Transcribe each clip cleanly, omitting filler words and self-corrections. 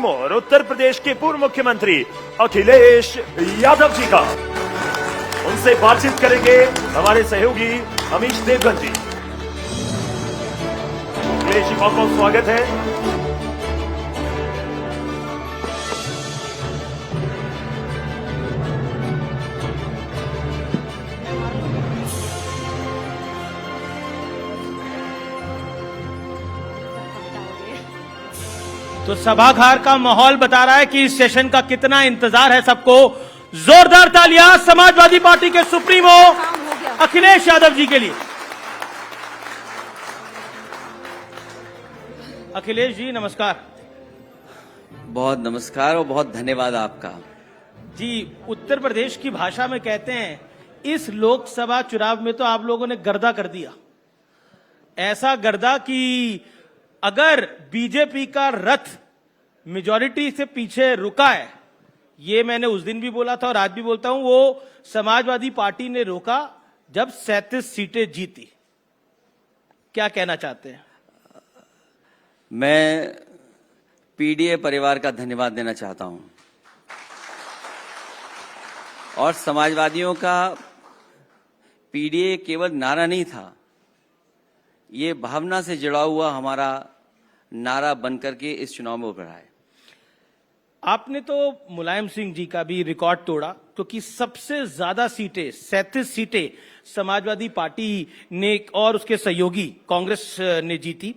ओर उत्तर प्रदेश के पूर्व मुख्यमंत्री अखिलेश यादव जी का। उनसे बातचीत करेंगे हमारे सहयोगी अमीश देवगन जी। अखिलेश जी, बहुत बहुत स्वागत है। तो सभागार का माहौल बता रहा है कि इस सेशन का कितना इंतजार है सबको। जोरदार तालियां समाजवादी पार्टी के सुप्रीमो अखिलेश यादव जी के लिए। अखिलेश जी नमस्कार। बहुत नमस्कार और बहुत धन्यवाद आपका। जी, उत्तर प्रदेश की भाषा में कहते हैं इस लोकसभा चुनाव में तो आप लोगों ने गर्दा कर दिया। ऐसा गर्दा कि अगर बीजेपी का रथ मेजॉरिटी से पीछे रुका है, ये मैंने उस दिन भी बोला था और आज भी बोलता हूं, वो समाजवादी पार्टी ने रोका जब 37 सीटें जीती। क्या कहना चाहते हैं? मैं पीडीए परिवार का धन्यवाद देना चाहता हूं और समाजवादियों का पीडीए केवल नारा नहीं था, ये भावना से जुड़ा हुआ हमारा नारा बनकर के इस चुनाव में उभरा है। आपने तो मुलायम सिंह जी का भी रिकॉर्ड तोड़ा, क्योंकि सबसे ज्यादा सीटें 37 सीटें समाजवादी पार्टी ने और उसके सहयोगी कांग्रेस ने जीती।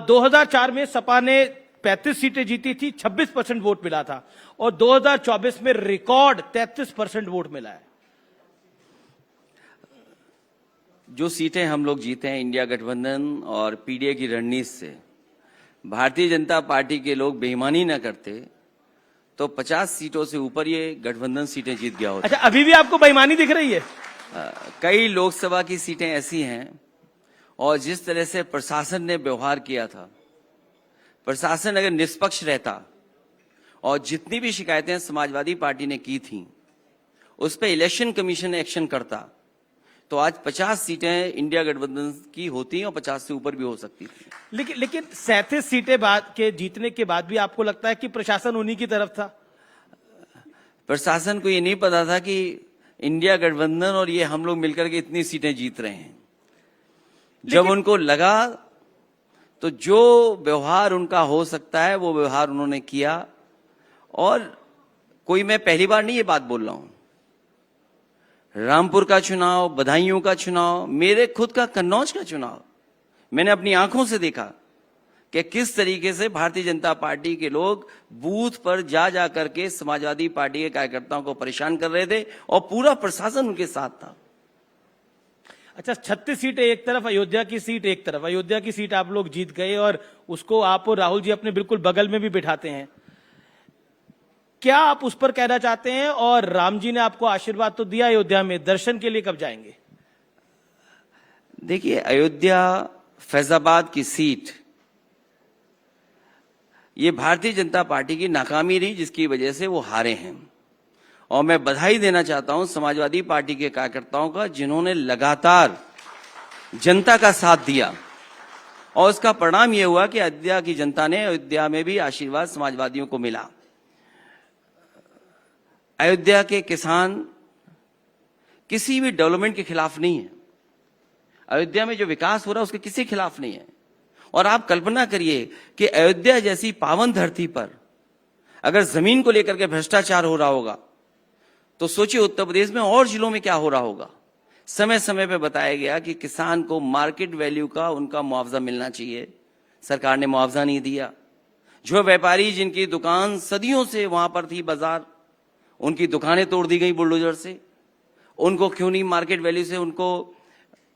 2004 में सपा ने 35 सीटें जीती थी, 26% वोट मिला था, और 2024 में रिकॉर्ड 33% वोट मिला है। जो सीटें हम लोग जीते हैं इंडिया गठबंधन और पीडीए की रणनीति से, भारतीय जनता पार्टी के लोग बेईमानी न करते तो 50 सीटों से ऊपर ये गठबंधन सीटें जीत गया होता। अच्छा, अभी भी आपको बेईमानी दिख रही है? कई लोकसभा की सीटें ऐसी हैं और जिस तरह से प्रशासन ने व्यवहार किया था, प्रशासन अगर निष्पक्ष रहता और जितनी भी शिकायतें समाजवादी पार्टी ने की थी उस पर इलेक्शन कमीशन एक्शन करता तो आज 50 सीटें इंडिया गठबंधन की होती और 50 से ऊपर भी हो सकती थी। लेकिन 37 सीटें बाद के जीतने के बाद भी आपको लगता है कि प्रशासन उन्हीं की तरफ था? प्रशासन को ये नहीं पता था कि इंडिया गठबंधन और ये हम लोग मिलकर के इतनी सीटें जीत रहे हैं। जब उनको लगा तो जो व्यवहार उनका हो सकता है वो व्यवहार उन्होंने किया। और कोई मैं पहली बार नहीं ये बात बोल रहा हूं, रामपुर का चुनाव, बदायूं का चुनाव, मेरे खुद का कन्नौज का चुनाव, मैंने अपनी आंखों से देखा कि किस तरीके से भारतीय जनता पार्टी के लोग बूथ पर जा करके समाजवादी पार्टी के कार्यकर्ताओं को परेशान कर रहे थे और पूरा प्रशासन उनके साथ था। अच्छा, 36 सीटें एक तरफ, अयोध्या की सीट एक तरफ। अयोध्या की सीट आप लोग जीत गए और उसको आप और राहुल जी अपने बिल्कुल बगल में भी बिठाते हैं। क्या आप उस पर कहना चाहते हैं? और राम जी ने आपको आशीर्वाद तो दिया अयोध्या में, दर्शन के लिए कब जाएंगे? देखिए, अयोध्या फैजाबाद की सीट ये भारतीय जनता पार्टी की नाकामी रही जिसकी वजह से वो हारे हैं। और मैं बधाई देना चाहता हूं समाजवादी पार्टी के कार्यकर्ताओं का, जिन्होंने लगातार जनता का साथ दिया और उसका परिणाम यह हुआ कि अयोध्या की जनता ने, अयोध्या में भी आशीर्वाद समाजवादियों को मिला। अयोध्या के किसान किसी भी डेवलपमेंट के खिलाफ नहीं है। अयोध्या में जो विकास हो रहा है उसके किसी खिलाफ नहीं है। और आप कल्पना करिए कि अयोध्या जैसी पावन धरती पर अगर जमीन को लेकर के भ्रष्टाचार हो रहा होगा तो सोचिए उत्तर प्रदेश में और जिलों में क्या हो रहा होगा। समय समय पे बताया गया कि किसान को मार्केट वैल्यू का उनका मुआवजा मिलना चाहिए, सरकार ने मुआवजा नहीं दिया। जो व्यापारी जिनकी दुकान सदियों से वहां पर थी, बाजार, उनकी दुकानें तोड़ दी गई बुलडोजर से, उनको क्यों नहीं मार्केट वैल्यू से उनको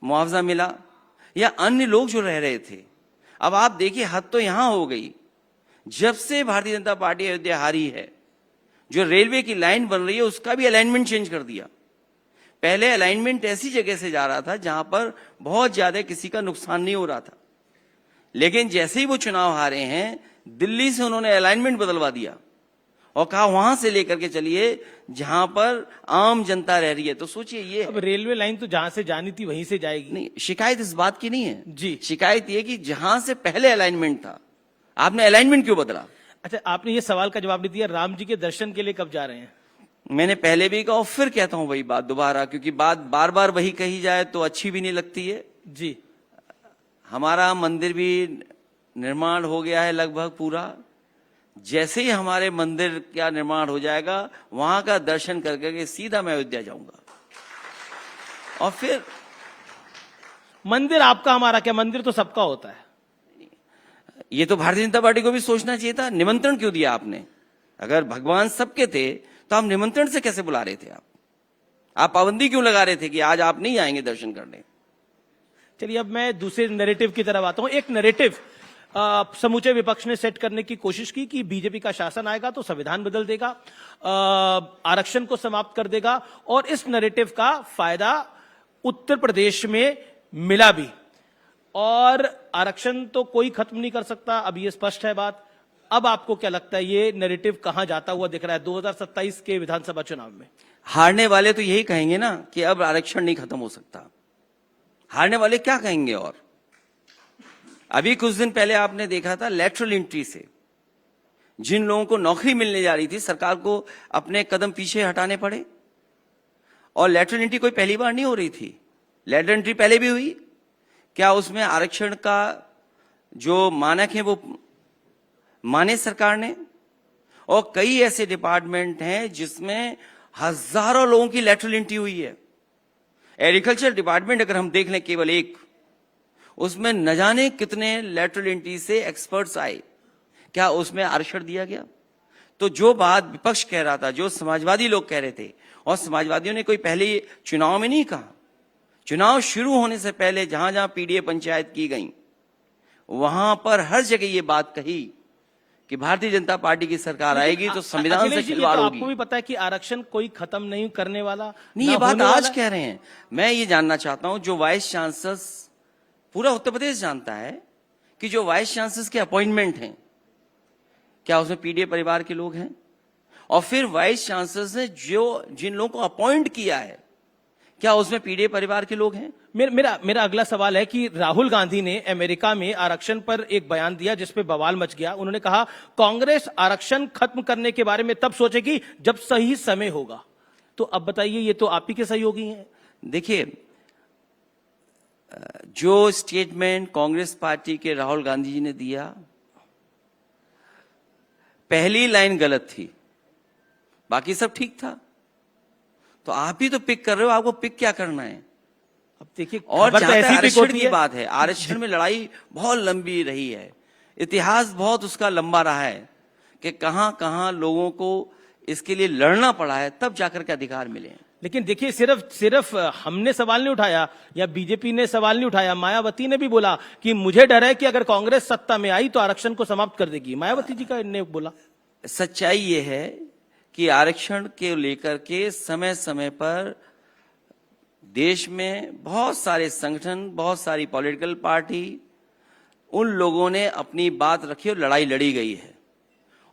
मुआवजा मिला? या अन्य लोग जो रह रहे थे। अब आप देखिए, हद तो यहां हो गई, जब से भारतीय जनता पार्टी अयोध्या हारी है, जो रेलवे की लाइन बन रही है उसका भी अलाइनमेंट चेंज कर दिया। पहले अलाइनमेंट ऐसी जगह से जा रहा था जहां पर बहुत ज्यादा किसी का नुकसान नहीं हो रहा था, लेकिन जैसे ही वो चुनाव हारे हैं दिल्ली से उन्होंने अलाइनमेंट बदलवा दिया और कहा वहां से लेकर के चलिए जहां पर आम जनता रह रही है। तो सोचिए, ये अब रेलवे लाइन तो जहां से जानी थी वहीं से जाएगी। नहीं, शिकायत इस बात की नहीं है जी, शिकायत ये कि जहां से पहले अलाइनमेंट था आपने अलाइनमेंट क्यों बदला? अच्छा, आपने ये सवाल का जवाब नहीं दिया, राम जी के दर्शन के लिए कब जा रहे हैं? मैंने पहले भी कहा और फिर कहता हूं वही बात दोबारा, क्योंकि बात बार बार वही कही जाए तो अच्छी भी नहीं लगती है। जी, हमारा मंदिर भी निर्माण हो गया है लगभग पूरा। जैसे ही हमारे मंदिर का निर्माण हो जाएगा, वहां का दर्शन कर करके सीधा मैं अयोध्या जाऊंगा। और फिर मंदिर आपका हमारा क्या, मंदिर तो सबका होता है। ये तो भारतीय जनता पार्टी को भी सोचना चाहिए था। निमंत्रण क्यों दिया आपने? अगर भगवान सबके थे तो आप निमंत्रण से कैसे बुला रहे थे? आप पाबंदी क्यों लगा रहे थे कि आज आप नहीं आएंगे दर्शन करने? चलिए, अब मैं दूसरे नैरेटिव की तरफ आता हूं। एक नैरेटिव समूचे विपक्ष ने सेट करने की कोशिश की कि बीजेपी का शासन आएगा तो संविधान बदल देगा, आरक्षण को समाप्त कर देगा, और इस नैरेटिव का फायदा उत्तर प्रदेश में मिला भी। और आरक्षण तो कोई खत्म नहीं कर सकता, अब ये स्पष्ट है बात। अब आपको क्या लगता है, ये नैरेटिव कहां जाता हुआ दिख रहा है 2027 के विधानसभा चुनाव में? हारने वाले तो यही कहेंगे ना कि अब आरक्षण नहीं खत्म हो सकता। हारने वाले क्या कहेंगे? और अभी कुछ दिन पहले आपने देखा था, लैटरल एंट्री से जिन लोगों को नौकरी मिलने जा रही थी, सरकार को अपने कदम पीछे हटाने पड़े। और लैटरल एंट्री कोई पहली बार नहीं हो रही थी, लैटरल एंट्री पहले भी हुई। क्या उसमें आरक्षण का जो मानक है वो माने सरकार ने? और कई ऐसे डिपार्टमेंट हैं जिसमें हजारों लोगों की लैटरल एंट्री हुई है। एग्रीकल्चर डिपार्टमेंट अगर हम देख लें केवल एक, उसमें न जाने कितने लैटरल एंट्री से एक्सपर्ट्स आए। क्या उसमें आरक्षण दिया गया? तो जो बात विपक्ष कह रहा था, जो समाजवादी लोग कह रहे थे, और समाजवादियों ने कोई पहले चुनाव में नहीं कहा, चुनाव शुरू होने से पहले जहां जहां पीडीए पंचायत की गई, वहां पर हर जगह ये बात कही कि भारतीय जनता पार्टी की सरकार आएगी तो संविधान से खिलवाड़ होगी। आपको भी पता है कि आरक्षण कोई खत्म नहीं करने वाला, नहीं, ये बात आज कह रहे हैं। मैं ये जानना चाहता हूं, जो वाइस चांसलर पूरा उत्तर प्रदेश जानता है कि जो वाइस चांसलर के अपॉइंटमेंट हैं, क्या उसमें पीडीए परिवार के लोग हैं? और फिर वाइस चांसलर ने जो जिन लोगों को अपॉइंट किया है, क्या उसमें पीडीए परिवार के लोग हैं? मेरा अगला सवाल है कि राहुल गांधी ने अमेरिका में आरक्षण पर एक बयान दिया जिसपे बवाल मच गया। उन्होंने कहा कांग्रेस आरक्षण खत्म करने के बारे में तब सोचेगी जब सही समय होगा। तो अब बताइए, ये तो आप ही के सहयोगी हैं। देखिए, जो स्टेटमेंट कांग्रेस पार्टी के राहुल गांधी जी ने दिया, पहली लाइन गलत थी, बाकी सब ठीक था। तो आप ही तो पिक कर रहे हो, आपको पिक क्या करना है? अब देखिए, और खबर तो ऐसी पिक आरक्षण होती की है। बात है, आरक्षण में लड़ाई बहुत लंबी रही है, इतिहास बहुत उसका लंबा रहा है कि कहां कहां लोगों को इसके लिए लड़ना पड़ा है, तब जाकर के अधिकार मिले। लेकिन देखिए, सिर्फ हमने सवाल नहीं उठाया या बीजेपी ने सवाल नहीं उठाया, मायावती ने भी बोला कि मुझे डर है कि अगर कांग्रेस सत्ता में आई तो आरक्षण को समाप्त कर देगी। मायावती जी का ने बोला। सच्चाई ये है कि आरक्षण के लेकर के समय समय पर देश में बहुत सारे संगठन, बहुत सारी पॉलिटिकल पार्टी, उन लोगों ने अपनी बात रखी और लड़ाई लड़ी गई है।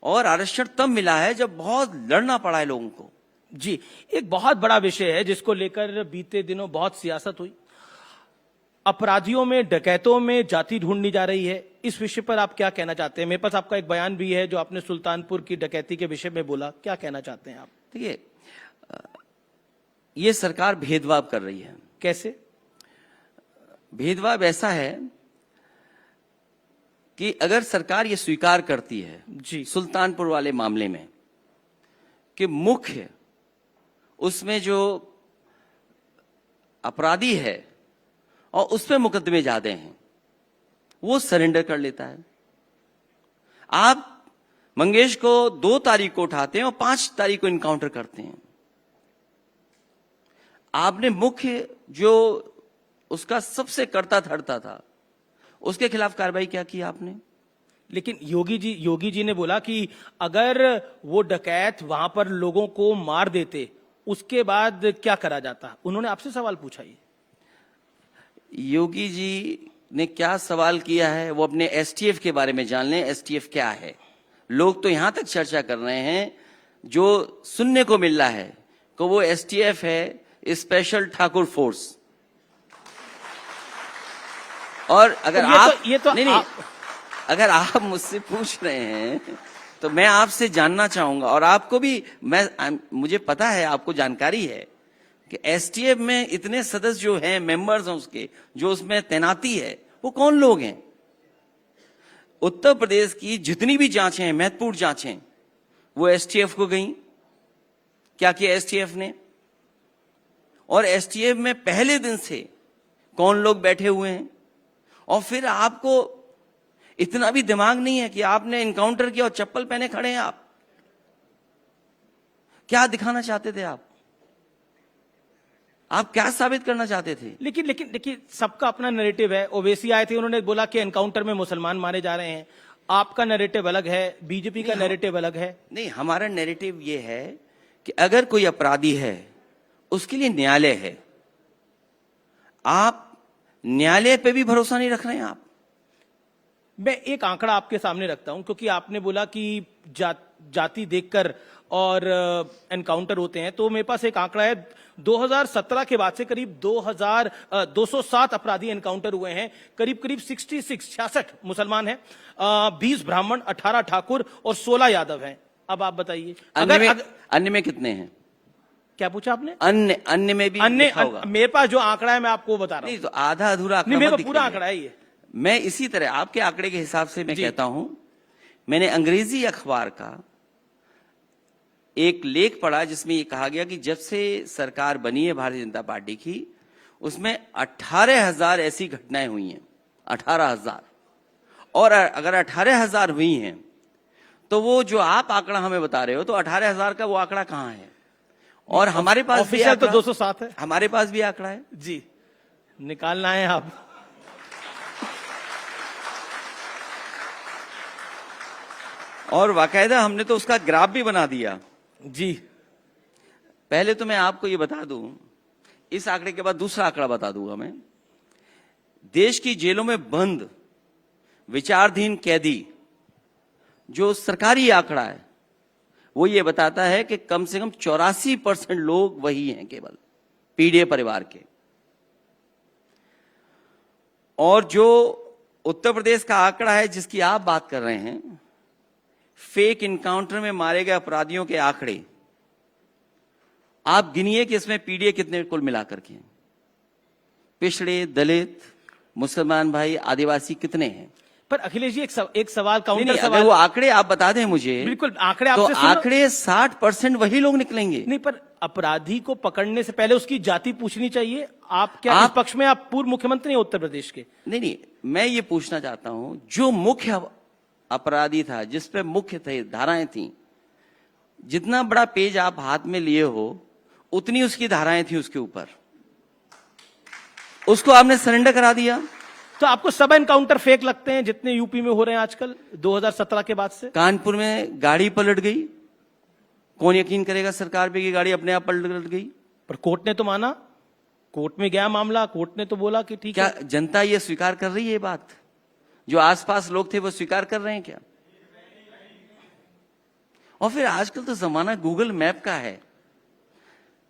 और आरक्षण तब मिला है जब बहुत लड़ना पड़ा है लोगों को। जी, एक बहुत बड़ा विषय है जिसको लेकर बीते दिनों बहुत सियासत हुई। अपराधियों में, डकैतों में जाति ढूंढनी जा रही है। इस विषय पर आप क्या कहना चाहते हैं? मेरे पास आपका एक बयान भी है जो आपने सुल्तानपुर की डकैती के विषय में बोला। क्या कहना चाहते हैं आप? देखिए, ये सरकार भेदभाव कर रही है। कैसे भेदभाव? ऐसा है कि अगर सरकार ये स्वीकार करती है जी, सुल्तानपुर वाले मामले में कि मुख्य उसमें जो अपराधी है और उस पर मुकदमे ज्यादा हैं, वो सरेंडर कर लेता है। आप मंगेश को 2 तारीख को उठाते हैं और 5 तारीख को इनकाउंटर करते हैं। आपने मुख्य जो उसका सबसे करता धरता था, उसके खिलाफ कार्रवाई क्या की आपने? लेकिन योगी जी ने बोला कि अगर वो डकैत वहां पर लोगों को मार देते, उसके बाद क्या करा जाता? उन्होंने आपसे सवाल पूछा। ये योगी जी ने क्या सवाल किया है, वो अपने एसटीएफ के बारे में जान लें। एसटीएफ क्या है? लोग तो यहां तक चर्चा कर रहे हैं, जो सुनने को मिल रहा है कि वो एसटीएफ है, स्पेशल ठाकुर फोर्स। और अगर तो आप ये तो नहीं, अगर आप मुझसे पूछ रहे हैं तो मैं आपसे जानना चाहूंगा, और आपको भी मुझे पता है, आपको जानकारी है कि एसटीएफ में इतने सदस्य जो हैं, मेंबर्स हैं उसके, जो उसमें तैनाती है, वो कौन लोग हैं? उत्तर प्रदेश की जितनी भी जांचें हैं, महत्वपूर्ण जांचें, वो एसटीएफ को गई। क्या किया एसटीएफ ने? और एसटीएफ में पहले दिन से कौन लोग बैठे हुए हैं? और फिर आपको इतना भी दिमाग नहीं है कि आपने इनकाउंटर किया और चप्पल पहने खड़े हैं आप। क्या दिखाना चाहते थे आप क्या साबित करना चाहते थे? लेकिन देखिए, सबका अपना नैरेटिव है। ओवैसी आए थे, उन्होंने बोला कि एनकाउंटर में मुसलमान मारे जा रहे हैं। आपका नैरेटिव अलग है, बीजेपी का नैरेटिव अलग है। नहीं, हमारा नैरेटिव ये है कि अगर कोई अपराधी है उसके लिए न्यायालय है। आप न्यायालय पे भी भरोसा नहीं रख रहे हैं आप। मैं एक आंकड़ा आपके सामने रखता हूं, क्योंकि आपने बोला कि जाति देखकर और एनकाउंटर होते हैं, तो मेरे पास एक आंकड़ा है। 2017 के बाद से करीब 207 अपराधी एनकाउंटर हुए हैं। करीब 66 मुसलमान हैं, 20 ब्राह्मण, 18 ठाकुर और 16 यादव हैं। अब आप बताइए, अन्य में कितने हैं? क्या पूछा आपने? अन्य में भी लिखा होगा। मेरे पास जो आंकड़ा है मैं आपको बता रहा हूं। नहीं, तो आधा अधूरा आंकड़ा मेरे मत पास पूरा दिखाइए। आंकड़ा है ये। मैं इसी तरह आपके आंकड़े के हिसाब से मैं कहता हूं, मैंने अंग्रेजी अखबार का एक लेख पढ़ा जिसमें ये कहा गया कि जब से सरकार बनी है भारतीय जनता पार्टी की, उसमें 18,000 ऐसी घटनाएं हुई हैं। 18,000। और अगर 18,000 हुई हैं तो वो जो आप आंकड़ा हमें बता रहे हो, तो 18,000 का वो आंकड़ा कहां है? और हमारे पास ऑफिशियल तो 207 है। हमारे पास भी आंकड़ा है जी, निकालना है आप। और बाकायदा हमने तो उसका ग्राफ भी बना दिया। जी, पहले तो मैं आपको ये बता दूं, इस आंकड़े के बाद दूसरा आंकड़ा बता दूंगा मैं। देश की जेलों में बंद विचाराधीन कैदी, जो सरकारी आंकड़ा है, वो ये बताता है कि कम से कम 84% लोग वही हैं, केवल पीड़ित परिवार के। और जो उत्तर प्रदेश का आंकड़ा है जिसकी आप बात कर रहे हैं, फेक इनकाउंटर में मारे गए अपराधियों के आंकड़े, आप गिनिए कि इसमें पीड़ित कितने कुल मिलाकर के? पिछड़े, दलित, मुसलमान भाई, आदिवासी कितने हैं? पर अखिलेश जी, एक सवाल, काउंटर नहीं, सवाल। अगर वो आंकड़े आप बता दें मुझे, बिल्कुल, आंकड़े तो आपसे आंकड़े 60% वही लोग निकलेंगे। नहीं, पर अपराधी को पकड़ने से पहले उसकी जाति पूछनी चाहिए। आप क्या इस पक्ष में? आप पूर्व मुख्यमंत्री हैं उत्तर प्रदेश के। नहीं, मैं ये पूछना चाहता हूं, जो मुख्य अपराधी था, जिस पे मुख्य थे धाराएं थी, जितना बड़ा पेज आप हाथ में लिए हो उतनी उसकी धाराएं थी उसके ऊपर, उसको आपने सरेंडर करा दिया। तो आपको सब एनकाउंटर फेक लगते हैं जितने यूपी में हो रहे हैं आजकल 2017 के बाद से? कानपुर में गाड़ी पलट गई, कौन यकीन करेगा सरकार पे कि गाड़ी अपने आप पलट गई? पर कोर्ट ने तो माना, कोर्ट में गया मामला, कोर्ट ने तो बोला कि ठीक है। क्या जनता ये स्वीकार कर रही है? ये बात जो आसपास लोग थे वो स्वीकार कर रहे हैं क्या? और फिर आजकल तो जमाना गूगल मैप का है।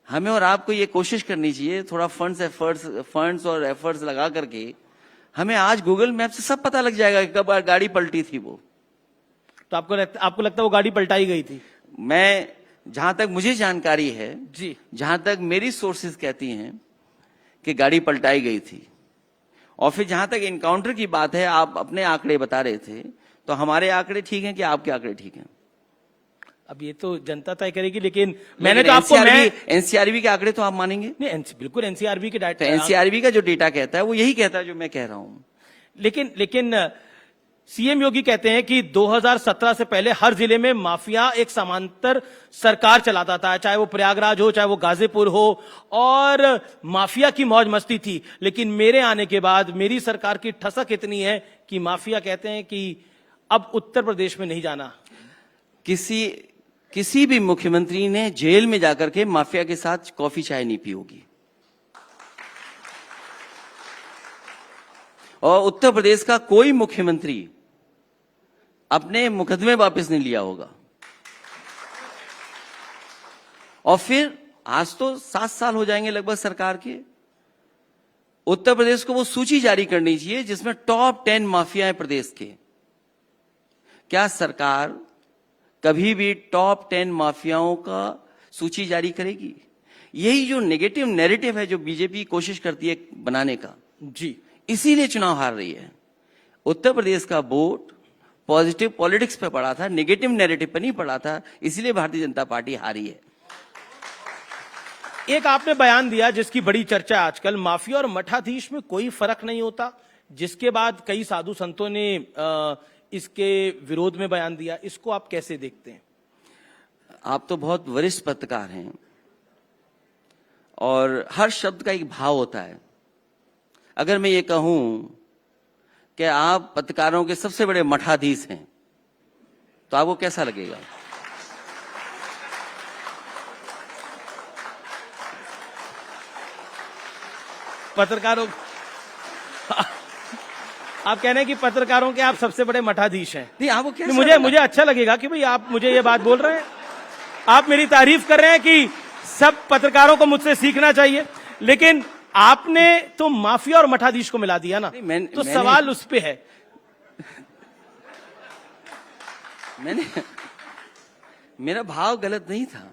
हमें और आपको ये कोशिश करनी चाहिए, थोड़ा फंड्स और एफर्ट्स लगा करके हमें आज गूगल मैप से सब पता लग जाएगा कि कब गाड़ी पलटी थी वो। तो आपको लगता है वो गाड़ी पलटाई गई थी? मैं, जहां तक मुझे जानकारी है जी, जहां तक मेरी सोर्सेज कहती हैं कि गाड़ी पलटाई गई थी। और फिर जहां तक इनकाउंटर की बात है, आप अपने आंकड़े बता रहे थे, तो हमारे आंकड़े ठीक हैं कि आपके आंकड़े ठीक हैं? अब ये तो जनता तय करेगी, लेकिन मैंने तो आपको एनसीआरबी के आंकड़े तो आप मानेंगे? नहीं, बिल्कुल एनसीआरबी के डाटा, एनसीआरबी का जो डेटा कहता है वो यही कहता है जो मैं कह रहा हूं। लेकिन सीएम योगी कहते हैं कि 2017 से पहले हर जिले में माफिया एक समांतर सरकार चलाता था, चाहे वो प्रयागराज हो, चाहे वो गाजीपुर हो, और माफिया की मौज मस्ती थी। लेकिन मेरे आने के बाद मेरी सरकार की ठसक इतनी है कि माफिया कहते हैं कि अब उत्तर प्रदेश में नहीं जाना। किसी भी मुख्यमंत्री ने जेल में जाकर के माफिया के साथ कॉफी चाय नहीं पी होगी। और उत्तर प्रदेश का कोई मुख्यमंत्री अपने मुकदमे वापस नहीं लिया होगा। और फिर आज तो 7 साल हो जाएंगे लगभग सरकार के। उत्तर प्रदेश को वो सूची जारी करनी चाहिए जिसमें टॉप 10 माफिया है प्रदेश के। क्या सरकार कभी भी टॉप 10 माफियाओं का सूची जारी करेगी? यही जो नेगेटिव नैरेटिव है जो बीजेपी कोशिश करती है बनाने का, जी, इसीलिए चुनाव हार रही है। उत्तर प्रदेश का वोट पॉजिटिव पॉलिटिक्स पे पड़ा था, नेगेटिव नैरेटिव पे नहीं पड़ा था, इसीलिए भारतीय जनता पार्टी हारी है। एक आपने बयान दिया जिसकी बड़ी चर्चा है आजकल, माफिया और मठाधीश में कोई फर्क नहीं होता, जिसके बाद कई साधु संतों ने इसके विरोध में बयान दिया। इसको आप कैसे देखते हैं? आप तो बहुत वरिष्ठ पत्रकार हैं और हर शब्द का एक भाव होता है। अगर मैं ये कहूं कि आप पत्रकारों के सबसे बड़े मठाधीश हैं तो आपको कैसा लगेगा? पत्रकारों आप कह रहे हैं कि पत्रकारों के आप सबसे बड़े मठाधीश हैं? नहीं, आपको कैसा मुझे लगा? मुझे अच्छा लगेगा कि भाई आप मुझे ये बात बोल रहे हैं, आप मेरी तारीफ कर रहे हैं कि सब पत्रकारों को मुझसे सीखना चाहिए, लेकिन आपने तो माफिया और मठाधीश को मिला दिया ना। नहीं, तो मैंने सवाल उस पे है। मेरा भाव गलत नहीं था।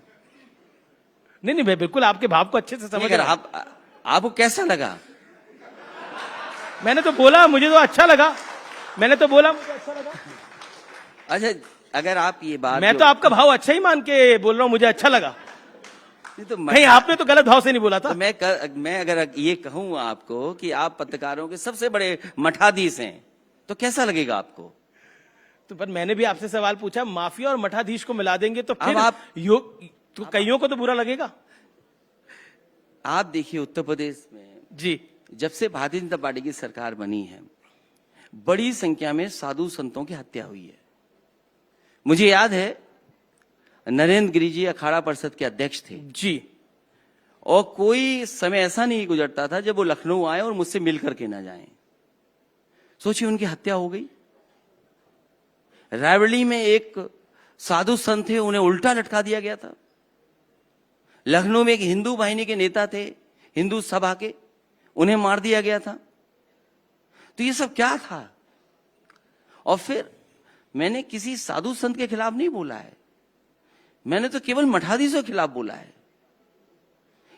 नहीं नहीं, मैं बिल्कुल आपके भाव को अच्छे से समझ अगर रहा हूं। आपको कैसा लगा? मैंने तो बोला मुझे तो अच्छा लगा, मैंने तो बोला मुझे अच्छा लगा। अच्छा, अगर आप ये बात, मैं तो आपका भाव अच्छा ही मान के बोल रहा हूं, मुझे अच्छा लगा। नहीं तो नहीं, आपने तो गलत भाव से नहीं बोला था। तो मैं अगर ये कहूं आपको कि आप पत्रकारों के सबसे बड़े मठाधीश हैं तो कैसा लगेगा आपको? तो पर मैंने भी आपसे सवाल पूछा, माफिया और मठाधीश को मिला देंगे तो फिर आप तो कईयों को तो बुरा लगेगा। आप देखिए, उत्तर प्रदेश में जी, जब से भारतीय जनता पार्टी की सरकार बनी है, बड़ी संख्या में साधु संतों की हत्या हुई है। मुझे याद है नरेंद्र गिरि जी अखाड़ा परिषद के अध्यक्ष थे जी, और कोई समय ऐसा नहीं गुजरता था जब वो लखनऊ आए और मुझसे मिल करके ना जाएं। सोचिए, उनकी हत्या हो गई। रायबरेली में एक साधु संत थे, उन्हें उल्टा लटका दिया गया था। लखनऊ में एक हिंदू वाहिनी के नेता थे, हिंदू सभा के, उन्हें मार दिया गया था। तो ये सब क्या था? और फिर मैंने किसी साधु संत के खिलाफ नहीं बोला है, मैंने तो केवल मठाधीशों के खिलाफ बोला है।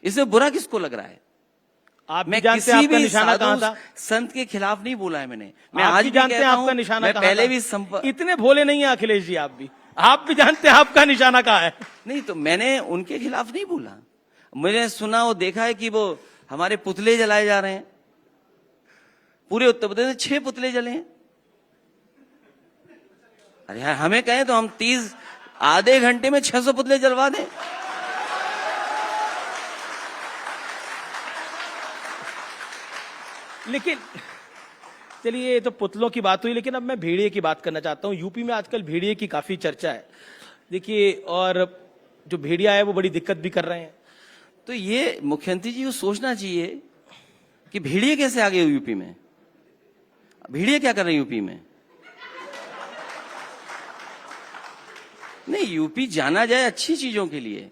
इसमें बुरा किसको लग रहा है? आप मैं जानते किसी हैं आपका भी निशाना कहाँ था? संत के खिलाफ नहीं बोला है मैंने। मैं आप आज भी भी जानते हैं कहता आपका हूं, निशाना मैं कहाँ पहले था? भी इतने भोले नहीं है अखिलेश जी, आप भी जानते हैं आपका निशाना कहाँ है। नहीं, तो मैंने उनके खिलाफ नहीं बोला। मैंने सुना और देखा है कि वो हमारे पुतले जलाए जा रहे हैं। पूरे उत्तर प्रदेश में 6 पुतले जले हैं। अरे यार, हमें कहें तो हम 30 आधे घंटे में 600 पुतले जलवा दें। लेकिन चलिए, ये तो पुतलों की बात हुई, लेकिन अब मैं भेड़िए की बात करना चाहता हूं। यूपी में आजकल भेड़िए की काफी चर्चा है, देखिए, और जो भेड़िया है वो बड़ी दिक्कत भी कर रहे हैं। तो ये मुख्यमंत्री जी को सोचना चाहिए कि भेड़िए कैसे आ गए यूपी में। भेड़िए क्या कर रहे हैं यूपी में? नहीं, यूपी जाना जाए अच्छी चीजों के लिए,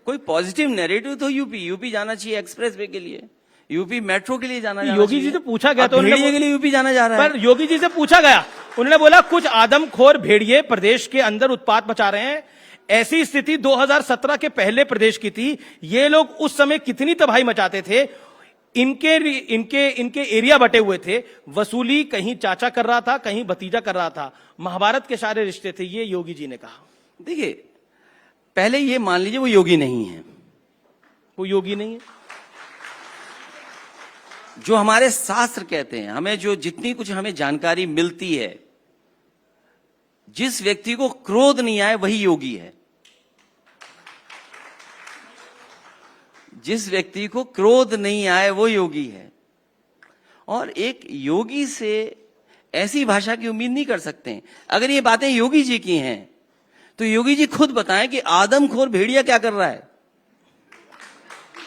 कोई पॉजिटिव नैरेटिव तो यूपी जाना चाहिए, एक्सप्रेस वे के लिए, यूपी मेट्रो के लिए जाना योगी जी से पूछा गया तो भेड़िए के लिए यूपी जाना जा रहा है। पर योगी जी से पूछा गया, उन्होंने बोला कुछ आदमखोर भेड़िए प्रदेश के अंदर उत्पात मचा रहे हैं। ऐसी स्थिति 2017 के पहले प्रदेश की थी। ये लोग उस समय कितनी तबाही मचाते थे, इनके एरिया बटे हुए थे, वसूली कहीं चाचा कर रहा था, कहीं भतीजा कर रहा था, महाभारत के सारे रिश्ते थे, ये योगी जी ने कहा। देखिए, पहले ये मान लीजिए वो योगी नहीं है। वो योगी नहीं है? जो हमारे शास्त्र कहते हैं, हमें जो जितनी कुछ हमें जानकारी मिलती है, जिस व्यक्ति को क्रोध नहीं आए वही योगी है। जिस व्यक्ति को क्रोध नहीं आए वो योगी है। और एक योगी से ऐसी भाषा की उम्मीद नहीं कर सकते। अगर ये बातें योगी जी की हैं तो योगी जी खुद बताएं कि आदमखोर भेड़िया क्या कर रहा है।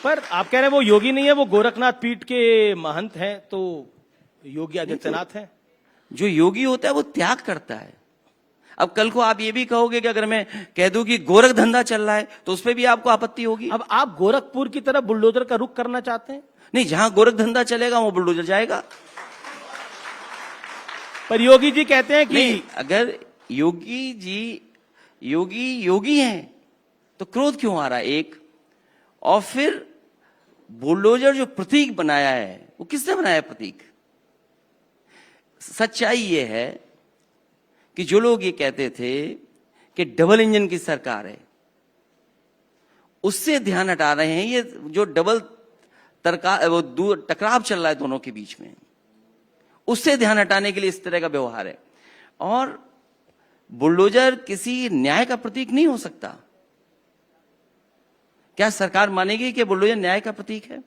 पर आप कह रहे हैं वो योगी नहीं है, वो गोरखनाथ पीठ के महंत हैं, तो योगी आदित्यनाथ हैं। जो योगी होता है वो त्याग करता है। अब कल को आप ये भी कहोगे कि अगर मैं कह दूं कि गोरख धंधा चल रहा है तो उस पर भी आपको आपत्ति होगी। अब आप गोरखपुर की तरफ बुलडोजर का रुख करना चाहते हैं? नहीं, जहां गोरख धंधा चलेगा वो बुलडोजर जाएगा। पर योगी जी कहते हैं कि अगर योगी जी योगी योगी हैं तो क्रोध क्यों आ रहा है? एक और फिर बुलडोजर जो प्रतीक बनाया है वो किसने बनाया प्रतीक? सच्चाई ये है कि जो लोग ये कहते थे कि डबल इंजन की सरकार है, उससे ध्यान हटा रहे हैं। ये जो डबल टकराव चल रहा है दोनों के बीच में, उससे ध्यान हटाने के लिए इस तरह का व्यवहार है। और बुलडोजर किसी न्याय का प्रतीक नहीं हो सकता। क्या सरकार मानेगी कि बुलडोजर न्याय का प्रतीक है?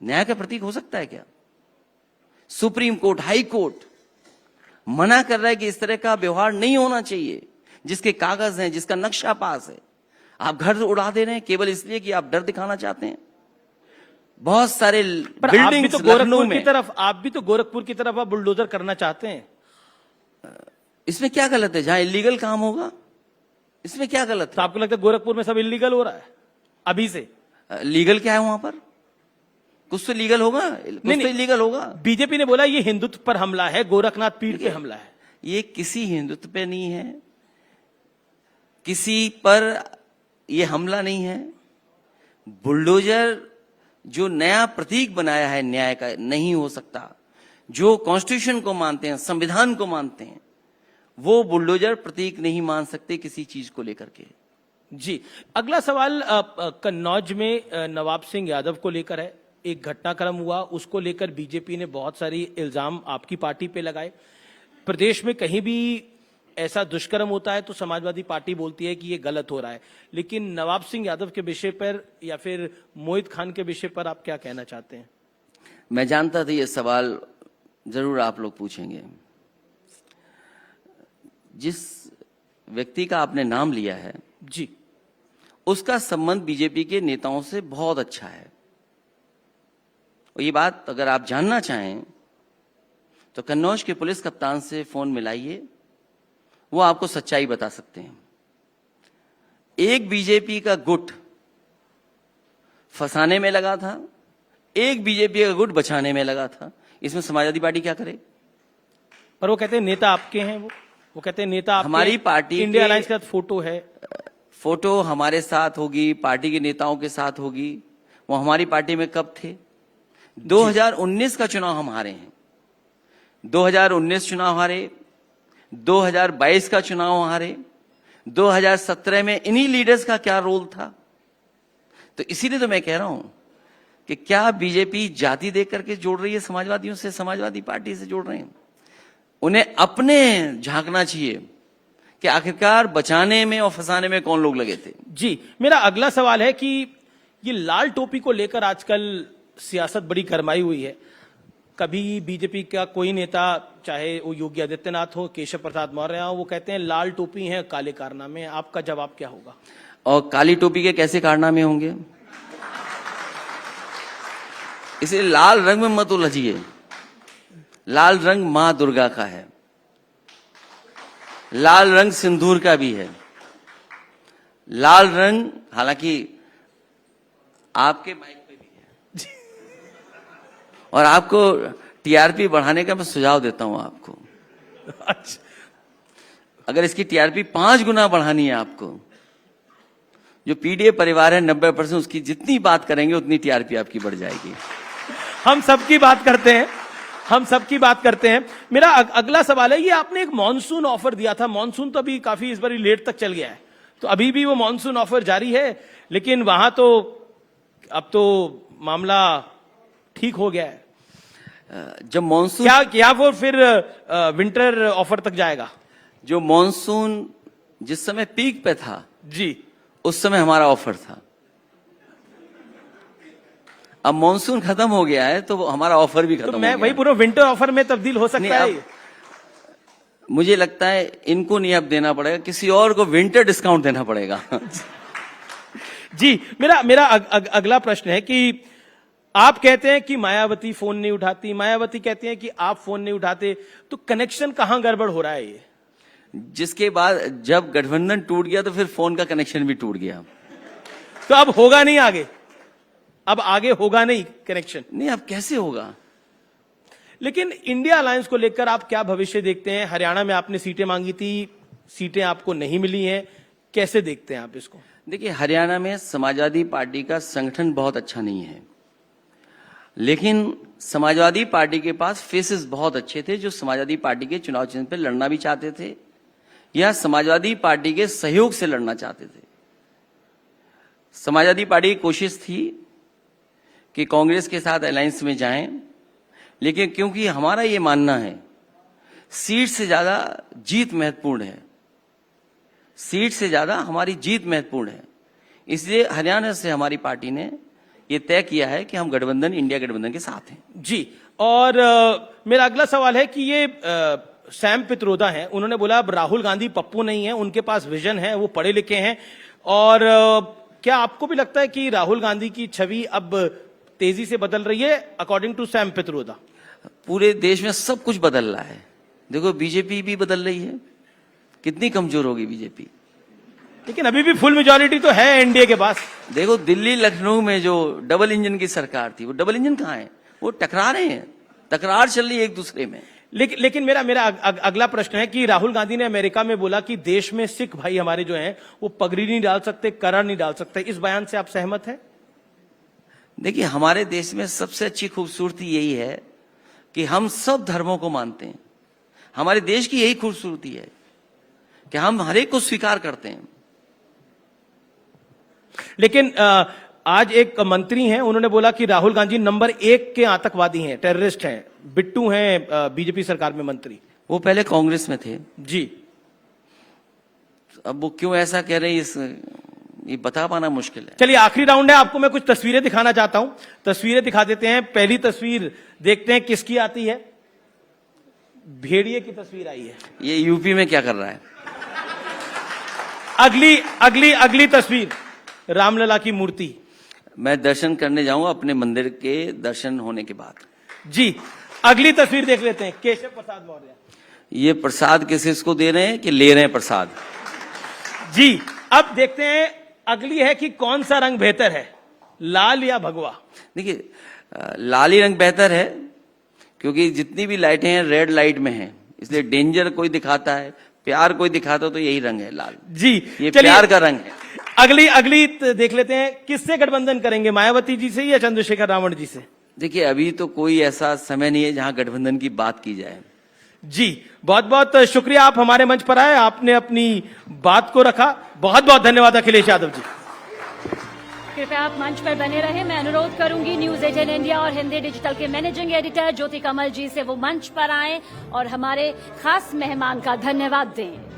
न्याय का प्रतीक हो सकता है क्या? सुप्रीम कोर्ट, हाई कोर्ट मना कर रहा है कि इस तरह का व्यवहार नहीं होना चाहिए। जिसके कागज हैं, जिसका नक्शा पास है, आप घर उड़ा दे रहे हैं केवल इसलिए कि आप डर दिखाना चाहते हैं। बहुत सारे बिल्डिंग्स लखनऊ में, आप भी तो गोरखपुर की तरफ आप बुलडोजर करना चाहते हैं। इसमें क्या गलत है? जहां इलीगल काम होगा इसमें क्या गलत है? तो आपको लगता है गोरखपुर में सब इलीगल हो रहा है अभी से? लीगल क्या है वहां पर? कुछ तो लीगल होगा, कुछ तो इलीगल होगा। बीजेपी ने बोला ये हिंदुत्व पर हमला है, गोरखनाथ पीर पे हमला है। ये किसी हिंदुत्व पे नहीं है, किसी पर ये हमला नहीं है। बुलडोजर जो नया प्रतीक बनाया है न्याय का, नहीं हो सकता। जो कॉन्स्टिट्यूशन को मानते हैं, संविधान को मानते हैं, वो बुलडोजर प्रतीक नहीं मान सकते किसी चीज को लेकर के। जी, अगला सवाल कन्नौज में नवाब सिंह यादव को लेकर है। एक घटनाक्रम हुआ, उसको लेकर बीजेपी ने बहुत सारी इल्जाम आपकी पार्टी पे लगाए। प्रदेश में कहीं भी ऐसा दुष्कर्म होता है तो समाजवादी पार्टी बोलती है कि ये गलत हो रहा है, लेकिन नवाब सिंह यादव के विषय पर या फिर मोहित खान के विषय पर आप क्या कहना चाहते हैं? मैं जानता था ये सवाल जरूर आप लोग पूछेंगे। जिस व्यक्ति का आपने नाम लिया है जी, उसका संबंध बीजेपी के नेताओं से बहुत अच्छा है। और ये बात अगर आप जानना चाहें तो कन्नौज के पुलिस कप्तान से फोन मिलाइए, वो आपको सच्चाई बता सकते हैं। एक बीजेपी का गुट फंसाने में लगा था, एक बीजेपी का गुट बचाने में लगा था। इसमें समाजवादी पार्टी क्या करे? पर वो कहते हैं नेता आपके हैं, वो कहते हैं नेता आपके हमारी पार्टी, इंडिया अलायंस का फोटो है। फोटो हमारे साथ होगी, पार्टी के नेताओं के साथ होगी। वो हमारी पार्टी में कब थे? 2019 का चुनाव हम हारे हैं, 2019 चुनाव हारे, 2022 का चुनाव हारे, 2017 में इन्हीं लीडर्स का क्या रोल था? तो इसीलिए तो मैं कह रहा हूं कि क्या बीजेपी जाति देख करके जोड़ रही है समाजवादियों से, समाजवादी पार्टी से जोड़ रहे हैं? उन्हें अपने झांकना चाहिए कि आखिरकार बचाने में और फंसाने में कौन लोग लगे थे। जी, मेरा अगला सवाल है कि ये लाल टोपी को लेकर आजकल सियासत बड़ी गरमाई हुई है। कभी बीजेपी का कोई नेता, चाहे वो योगी आदित्यनाथ हो, केशव प्रसाद मौर्य हो, वो कहते हैं लाल टोपी है, काले कारनामे हैं। आपका जवाब क्या होगा? और काली टोपी के कैसे कारनामे होंगे? इसलिए लाल रंग में मत उलझिए। लाल रंग मां दुर्गा का है, लाल रंग सिंदूर का भी है। लाल रंग हालांकि आपके माइक पे भी है और आपको टीआरपी बढ़ाने का मैं सुझाव देता हूं आपको। अच्छा, अगर इसकी टीआरपी 5 गुना बढ़ानी है आपको, जो पीडीए परिवार है 90%, उसकी जितनी बात करेंगे उतनी टीआरपी आपकी बढ़ जाएगी। हम सबकी बात करते हैं, हम सबकी बात करते हैं। मेरा अगला सवाल है, ये आपने एक मॉनसून ऑफर दिया था। मॉनसून तो अभी काफी इस बार लेट तक चल गया है, तो अभी भी वो मॉनसून ऑफर जारी है, लेकिन वहां तो अब तो मामला ठीक हो गया है। जब मॉनसून क्या वो फिर विंटर ऑफर तक जाएगा? जो मॉनसून जिस समय पीक पे था जी, उस समय हमारा ऑफर था। अब मॉनसून खत्म हो गया है तो हमारा ऑफर भी खत्म तो हो मैं गया। वही पूरा विंटर ऑफर में तब्दील हो सकता है। मुझे लगता है इनको नहीं अब देना पड़ेगा, किसी और को विंटर डिस्काउंट देना पड़ेगा। जी, मेरा अगला प्रश्न है कि आप कहते हैं कि मायावती फोन नहीं उठाती, मायावती कहती हैं कि आप फोन नहीं उठाते, तो कनेक्शन कहां गड़बड़ हो रहा है? ये जिसके बाद जब गठबंधन टूट गया तो फिर फोन का कनेक्शन भी टूट गया। तो अब होगा नहीं आगे, अब आगे होगा नहीं कनेक्शन? नहीं, अब कैसे होगा? लेकिन इंडिया अलायंस को लेकर आप क्या भविष्य देखते हैं? हरियाणा में आपने सीटें मांगी थी, सीटें आपको नहीं मिली हैं, कैसे देखते हैं आप इसको? देखिए, हरियाणा में समाजवादी पार्टी का संगठन बहुत अच्छा नहीं है, लेकिन समाजवादी पार्टी के पास फेसेस बहुत अच्छे थे जो समाजवादी पार्टी के चुनाव चिन्ह पर लड़ना भी चाहते थे या समाजवादी पार्टी के सहयोग से लड़ना चाहते थे। समाजवादी पार्टी की कोशिश थी कि कांग्रेस के साथ अलायंस में जाएं, लेकिन क्योंकि हमारा ये मानना है सीट से ज्यादा जीत महत्वपूर्ण है, सीट से ज्यादा हमारी जीत महत्वपूर्ण है, इसलिए हरियाणा से हमारी पार्टी ने ये तय किया है कि हम गठबंधन, इंडिया गठबंधन के साथ हैं। जी, और मेरा अगला सवाल है कि ये सैम पित्रोदा हैं, उन्होंने बोला अब राहुल गांधी पप्पू नहीं है, उनके पास विजन है, वो पढ़े लिखे हैं, और क्या आपको भी लगता है कि राहुल गांधी की छवि अब तेजी से बदल रही है अकॉर्डिंग टू सैम पित्रोदा? पूरे देश में सब कुछ बदल रहा है। देखो, बीजेपी भी बदल रही है, कितनी कमजोर होगी बीजेपी, लेकिन अभी भी फुल मेजॉरिटी तो है एनडीए के पास। देखो, दिल्ली लखनऊ में जो डबल इंजन की सरकार थी, वो डबल इंजन कहाँ है? वो टकरा रहे हैं, तकरार चल रही है एक दूसरे में। लेकिन मेरा अगला प्रश्न है कि राहुल गांधी ने अमेरिका में बोला कि देश में सिख भाई हमारे जो हैं वो पगड़ी नहीं डाल सकते, करा नहीं डाल सकते, इस बयान से आप सहमत हैं? देखिए, हमारे देश में सबसे अच्छी खूबसूरती यही है कि हम सब धर्मों को मानते हैं। हमारे देश की यही खूबसूरती है कि हम हर एक को स्वीकार करते हैं। लेकिन आज एक मंत्री हैं, उन्होंने बोला कि राहुल गांधी नंबर 1 के आतंकवादी हैं, टेररिस्ट हैं। बिट्टू हैं बीजेपी सरकार में मंत्री। वो पहले कांग्रेस में थे जी, अब वो क्यों ऐसा कह रहे हैं ये बता पाना मुश्किल है। चलिए, आखिरी राउंड है, आपको मैं कुछ तस्वीरें दिखाना चाहता हूं, तस्वीरें दिखा देते हैं। पहली तस्वीर देखते हैं किसकी आती है। भेड़िए की तस्वीर आई है। ये यूपी में क्या कर रहा है? अगली तस्वीर रामलला की मूर्ति। मैं दर्शन करने जाऊंगा अपने मंदिर के दर्शन होने के बाद। जी, अगली तस्वीर देख लेते हैं। केशव प्रसाद मौर्य। ये प्रसाद किसको दे रहे हैं कि ले रहे हैं प्रसाद? जी, अब देखते हैं अगली है कि कौन सा रंग बेहतर है, लाल या भगवा? देखिए, लाल ही रंग बेहतर है, क्योंकि जितनी भी लाइटें हैं रेड लाइट में हैं, इसलिए डेंजर कोई दिखाता है, प्यार कोई दिखाता हो तो यही रंग है लाल। जी, ये प्यार का रंग है। अगली देख लेते हैं, किससे गठबंधन करेंगे, मायावती जी से या चंद्रशेखर रावण जी से? देखिए, अभी तो कोई ऐसा समय नहीं है जहां गठबंधन की बात की जाए। जी, बहुत बहुत शुक्रिया, आप हमारे मंच पर आए, आपने अपनी बात को रखा। बहुत बहुत धन्यवाद अखिलेश यादव जी। कृपया आप मंच पर बने रहें। मैं अनुरोध करूंगी न्यूज 18 इंडिया और हिंदी डिजिटल के मैनेजिंग एडिटर ज्योति कमल जी से वो मंच पर आएं और हमारे खास मेहमान का धन्यवाद दें।